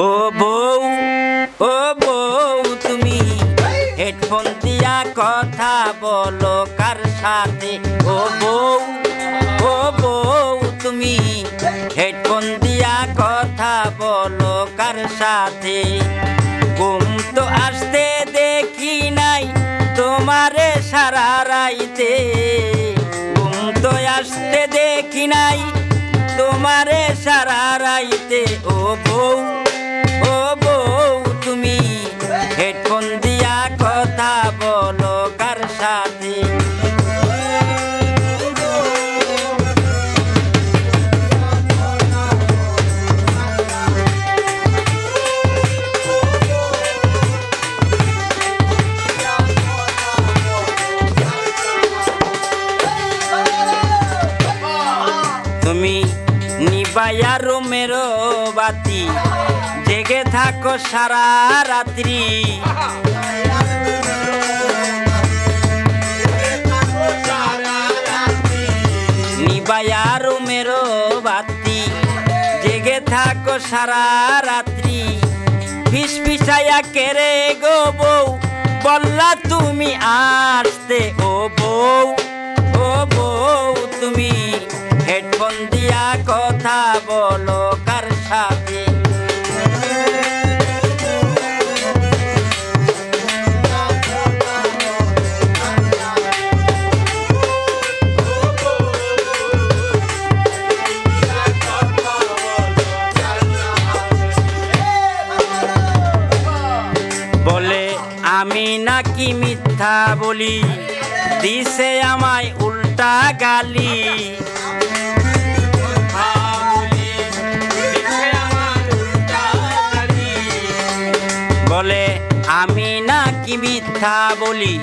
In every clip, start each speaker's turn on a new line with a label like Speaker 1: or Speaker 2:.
Speaker 1: ও বউ, ও বউ তুমি হেডফোন দিয়া কথা বলো কার সাথে? ও বউ, ও বউ তুমি হেডফোন দিয়া কথা বলো কার সাথে? ঘুম তো আসতে দেখি নাই তোমারে সারা রাইতে, ঘুম তো আসতে দেখি নাই তোমারে সারা রাইতে। ও বউ, ও বউ তুমি হেডফোন দিয়া কথা বলো কার সাথে? তুমি নিবাইয়া রুমের বাতি জেগে থাকো সারা রাত্রি, নিবাইয়া রুমের বাতি জেগে থাকো সারা রাত্রি। ফিস ফিসাইয়া কেরে গো বউ বললা তুমি আসতে? ও বউ, ও বউ তুমি হেডফোন দিয়া কথা বলো কার সাথে? বলে আমি নাকি মিথ্যা বলি, দিছে আমায় উল্টা গালি। বলে আমি নাকি মিথ্যা বলি,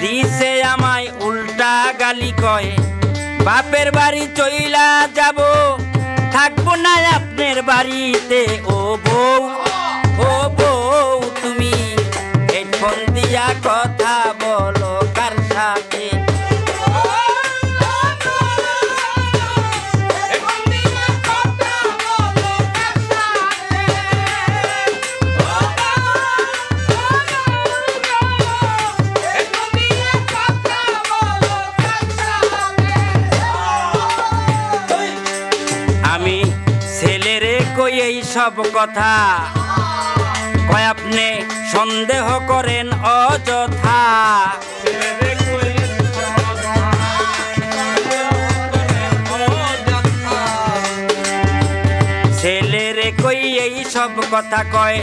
Speaker 1: দিছে আমায় উল্টা গালি। কয় বাপের বাড়ি চইলা যাব, থাকবো না আপনার বাড়িতে। ও বউ, ও বউ তুমি হেডফোন দিয়া কথা বলো কার সাথে? আমি ছেলেরে কই এই সব কথা, কয় আপনি সন্দেহ করেন অযথা। ছেলেরে কই এই সব কথা কয়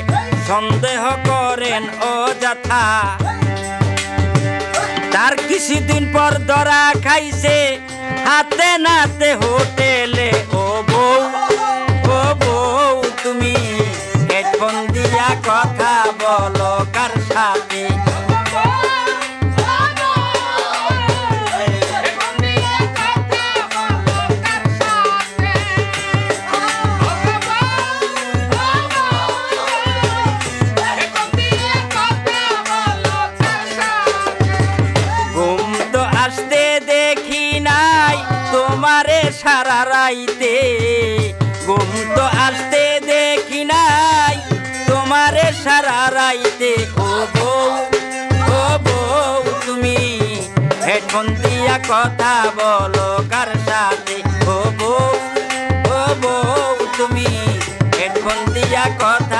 Speaker 1: সন্দেহ করেন অযথা। তার কিছুদিন পর ধরা খাইছে হাতে নাতে হোটেলে। ও বউ, ও বউ তুমি হেডফোন দিয়া কথা বলো কার সাথে? ঘুম তো আসতে দেখি নাই তোমারে সারা রাইতে, ঘুম তো আসতে দেখি নাই তোমারে সারা রাইতে। ও বউ, ও বউ তুমি হেডফোন দিয়া কথা বলো কার সাথে? ও বউ, ও বউ তুমি হেডফোন দিয়া কথা